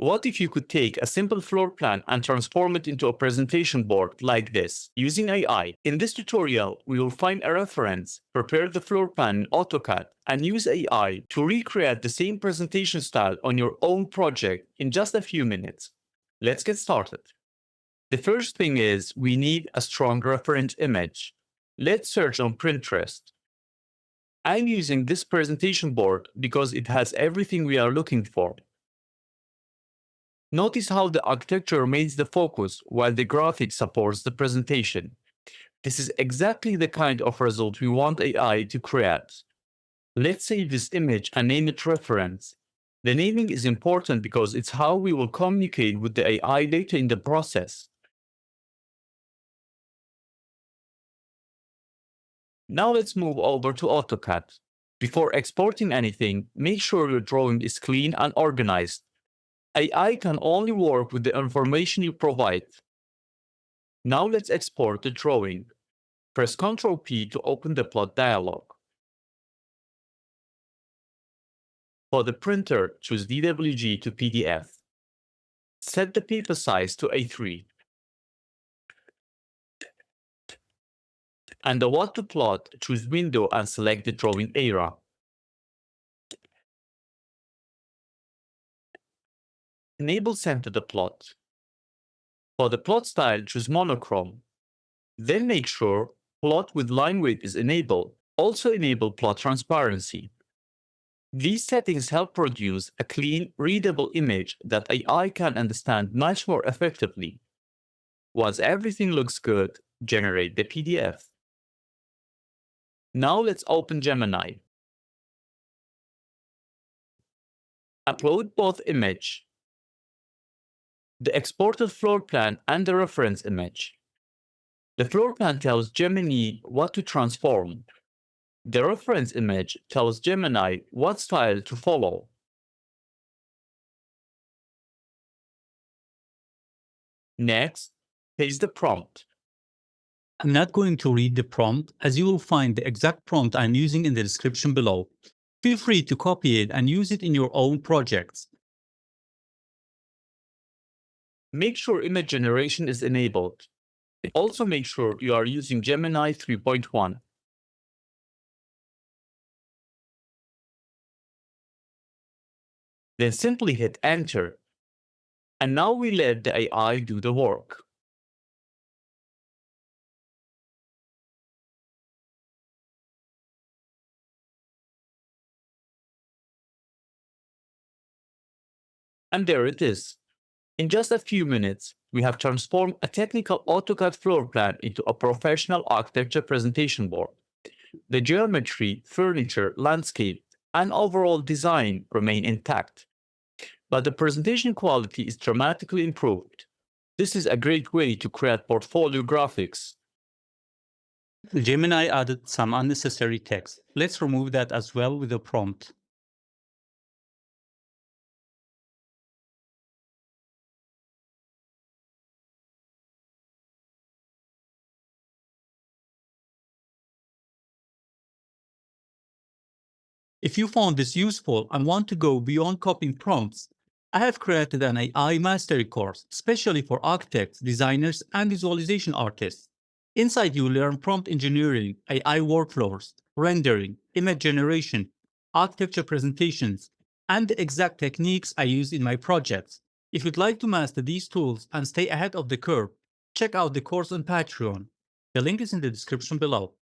What if you could take a simple floor plan and transform it into a presentation board like this, using AI? In this tutorial, we will find a reference, prepare the floor plan in AutoCAD, and use AI to recreate the same presentation style on your own project in just a few minutes. Let's get started. The first thing is we need a strong reference image. Let's search on Pinterest. I'm using this presentation board because it has everything we are looking for. Notice how the architecture remains the focus while the graphic supports the presentation. This is exactly the kind of result we want AI to create. Let's save this image and name it reference. The naming is important because it's how we will communicate with the AI later in the process. Now let's move over to AutoCAD. Before exporting anything, make sure your drawing is clean and organized. AI can only work with the information you provide. Now let's export the drawing. Press Ctrl P to open the plot dialog. For the printer, choose DWG to PDF. Set the paper size to A3. And the what to plot, choose Window and select the drawing area. Enable Center the plot. For the plot style, choose Monochrome. Then make sure Plot with line weight is enabled. Also enable plot transparency. These settings help produce a clean, readable image that AI can understand much more effectively. Once everything looks good, generate the PDF. Now let's open Gemini. Upload both image, the exported floor plan and the reference image. The floor plan tells Gemini what to transform. The reference image tells Gemini what style to follow. Next, paste the prompt. I'm not going to read the prompt, as you will find the exact prompt I'm using in the description below. Feel free to copy it and use it in your own projects. Make sure image generation is enabled. Also make sure you are using Gemini 3.1. Then simply hit Enter. And now we let the AI do the work. And there it is. In just a few minutes, we have transformed a technical AutoCAD floor plan into a professional architecture presentation board. The geometry, furniture, landscape, and overall design remain intact, but the presentation quality is dramatically improved. This is a great way to create portfolio graphics. Gemini added some unnecessary text. Let's remove that as well with a prompt. If you found this useful and want to go beyond copying prompts, I have created an AI mastery course, especially for architects, designers, and visualization artists. Inside you learn prompt engineering, AI workflows, rendering, image generation, architecture presentations, and the exact techniques I use in my projects. If you'd like to master these tools and stay ahead of the curve, check out the course on Patreon. The link is in the description below.